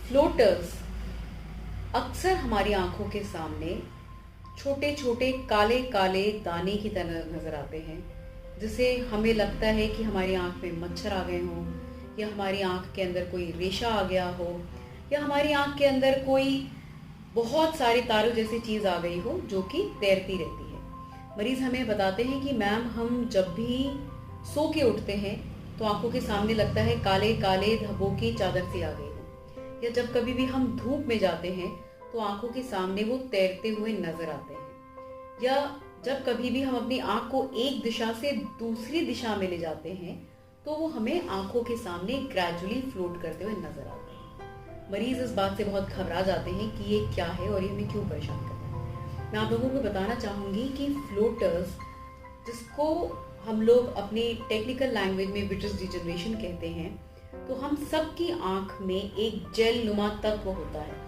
Floaters अक्सर हमारी आंखों के सामने छोटे छोटे काले काले दाने की तरह नजर आते हैं, जिसे हमें लगता है कि हमारी आंख में मच्छर आ गए हों, या हमारी आंख के अंदर कोई रेशा आ गया हो, या हमारी आंख के अंदर कोई बहुत सारे तारों जैसी चीज आ गई हो जो कि तैरती रहती है। मरीज हमें बताते हैं कि मैम, हम जब भी सो के उठते हैं तो आंखों के सामने लगता है काले काले धब्बों की चादर सी आ गई हो, या जब कभी भी हम धूप में जाते हैं तो आंखों के सामने वो तैरते हुए नजर आते हैं, या जब कभी भी हम अपनी आंख को एक दिशा से दूसरी दिशा में ले जाते हैं तो वो हमें आंखों के सामने ग्रेजुअली फ्लोट करते हुए नजर आते हैं। मरीज इस बात से बहुत घबरा जाते हैं कि ये क्या है और ये हमें क्यों परेशान करता है। मैं आप लोगों को बताना चाहूंगी कि फ्लोटर्स, जिसको हम लोग अपनी टेक्निकल लैंग्वेज में विट्रस डिजनरेशन कहते हैं, तो हम सबकी आंख में एक जेल नुमा तत्व होता है।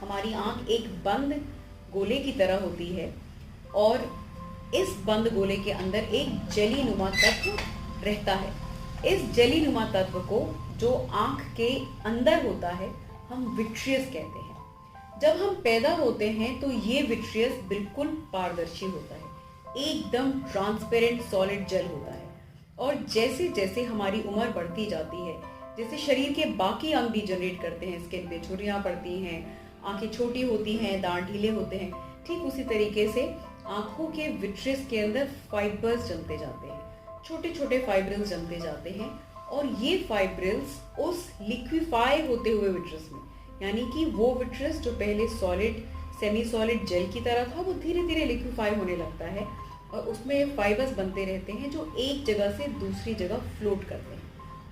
हमारी आंख एक बंद गोले की तरह होती है और इस बंद गोले के अंदर एक जेली नुमा तत्व रहता है। इस जेली नुमा तत्व को, जो आंख के अंदर होता है, हम विट्रियस कहते हैं। जब हम पैदा होते हैं तो ये विट्रियस बिल्कुल पारदर्शी होता है, एकदम ट्रांसपेरेंट सॉलिड जेल होता है। और जैसे जैसे हमारी उम्र बढ़ती जाती है, जैसे शरीर के बाकी अंग भी जनरेट करते हैं, स्किन पे झुर्रियां पड़ती हैं, आंखें छोटी होती हैं, दांत ढीले होते हैं, ठीक उसी तरीके से आंखों के विट्रियस के अंदर फाइबर्स जमते जाते हैं, छोटे छोटे फाइब्रिल्स जमते जाते हैं। और ये फाइब्रिल्स उस लिक्विफाई होते हुए विट्रियस में, यानी कि वो विट्रियस जो पहले सॉलिड सेमी सॉलिड जेल की तरह था, वो धीरे धीरे लिक्विफाई होने लगता है और उसमें फाइबर्स बनते रहते हैं जो एक जगह से दूसरी जगह फ्लोट करते हैं,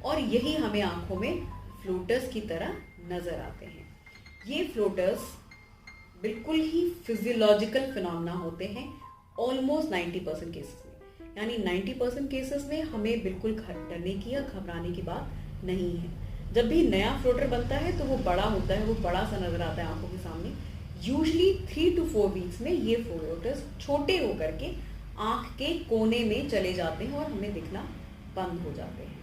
और यही हमें आंखों में फ्लोटर्स की तरह नजर आते हैं। ये फ्लोटर्स बिल्कुल ही फिजियोलॉजिकल फिनोमेना होते हैं ऑलमोस्ट 90% केसेस में, यानी 90% केसेस में हमें बिल्कुल डरने की या घबराने की बात नहीं है। जब भी नया फ्लोटर बनता है तो वो बड़ा होता है, वो बड़ा सा नजर आता है आंखों के सामने। यूजली 3 to 4 वीक्स में ये फ्लोटर्स छोटे होकर के आंख के कोने में चले जाते हैं और हमें दिखना बंद हो जाते हैं।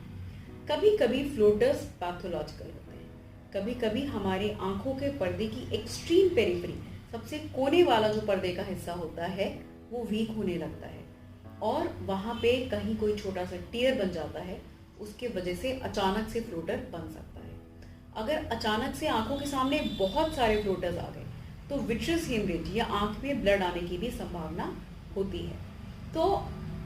कभी कभी फ्लोटर्स पैथोलॉजिकल होते हैं, कभी कभी हमारे आंखों के पर्दे की एक्सट्रीम पेरिफेरी, सबसे कोने वाला जो पर्दे का हिस्सा होता है, वो वीक होने लगता है और वहां पे कहीं कोई छोटा सा टीयर बन जाता है। उसके वजह से अचानक से फ्लोटर बन सकता है। अगर अचानक से आंखों के सामने बहुत सारे फ्लोटर्स आ गए तो विट्रियस हेमरेज या आंख में ब्लड आने की भी संभावना होती है। तो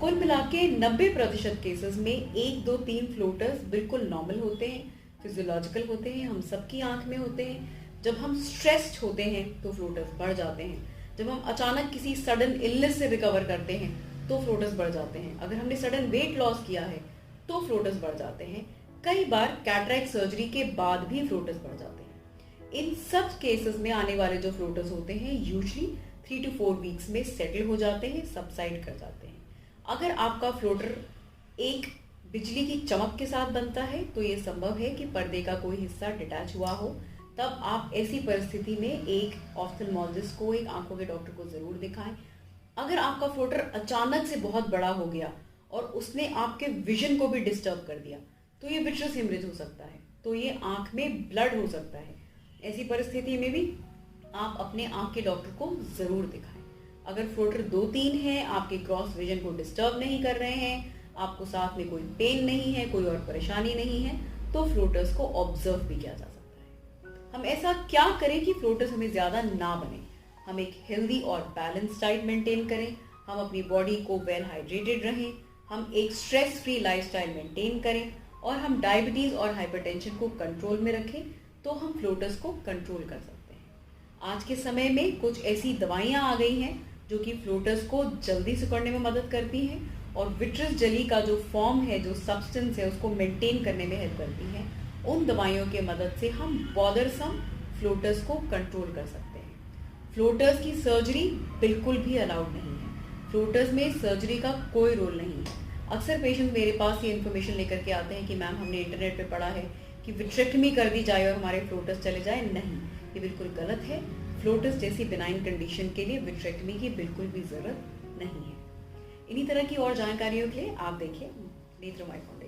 कुल मिला के 90% केसेस में 1, 2, 3 फ्लोटर्स बिल्कुल नॉर्मल होते हैं, फिजियोलॉजिकल होते हैं, हम सबकी आंख में होते हैं। जब हम स्ट्रेस्ड होते हैं तो फ्लोटर्स बढ़ जाते हैं। जब हम अचानक किसी सडन इलनेस से रिकवर करते हैं तो फ्लोटर्स बढ़ जाते हैं। अगर हमने सडन वेट लॉस किया है तो फ्लोटर्स बढ़ जाते हैं। कई बार कैटरैक्ट सर्जरी के बाद भी फ्लोटर्स बढ़ जाते हैं। इन सब केसेस में आने वाले जो फ्लोटर्स होते हैं यूजली 3 to 4 वीक्स में सेटल हो जाते हैं, सबसाइड कर जाते हैं। अगर आपका फ्लोटर एक बिजली की चमक के साथ बनता है तो ये संभव है कि पर्दे का कोई हिस्सा डिटैच हुआ हो। तब आप ऐसी परिस्थिति में एक ऑफ्थल्मोलॉजिस्ट को, एक आंखों के डॉक्टर को जरूर दिखाएं। अगर आपका फ्लोटर अचानक से बहुत बड़ा हो गया और उसने आपके विजन को भी डिस्टर्ब कर दिया तो ये विट्रियस हेमरेज हो सकता है, तो ये आंख में ब्लड हो सकता है। ऐसी परिस्थिति में भी आप अपने आंख के डॉक्टर को जरूर दिखाएं। अगर फ्लोटर 2-3 है, आपके क्रॉस विजन को डिस्टर्ब नहीं कर रहे हैं, आपको साथ में कोई पेन नहीं है, कोई और परेशानी नहीं है, तो फ्लोटर्स को ऑब्जर्व भी किया जा सकता है। हम ऐसा क्या करें कि फ्लोटर्स हमें ज्यादा ना बने? हम एक हेल्दी और बैलेंस डाइट मेंटेन करें, हम अपनी बॉडी को वेल हाइड्रेटेड रहें, हम एक स्ट्रेस फ्री लाइफस्टाइल मेंटेन करें और हम डायबिटीज और हाइपरटेंशन को कंट्रोल में रखें, तो हम फ्लोटर्स को कंट्रोल कर सकते हैं। आज के समय में कुछ ऐसी दवाइयां आ गई हैं जो कि फ्लोटर्स को जल्दी सिकुड़ने में मदद करती हैं और विट्रियस जेली का जो फॉर्म है, जो सब्सटेंस है, उसको मेंटेन करने में हेल्प करती हैं। उन दवाइयों के मदद से हम बॉदरसम फ्लोटर्स को कंट्रोल कर सकते हैं। फ्लोटर्स की सर्जरी बिल्कुल भी अलाउड नहीं है। फ्लोटर्स में सर्जरी का कोई रोल नहीं है। अक्सर पेशेंट मेरे पास ये इन्फॉर्मेशन लेकर के आते हैं कि मैम, हमने इंटरनेट पे पढ़ा है कि विट्रेक्टमी कर दी जाए और हमारे फ्लोटर्स चले जाए। नहीं, ये बिल्कुल गलत है। फ्लोटर्स जैसी बिनाइन कंडीशन के लिए विट्रेक्टमी की बिल्कुल भी जरूरत नहीं है। इन्हीं तरह की और जानकारियों के लिए आप देखिए नेत्रमाई फाउंडेशन।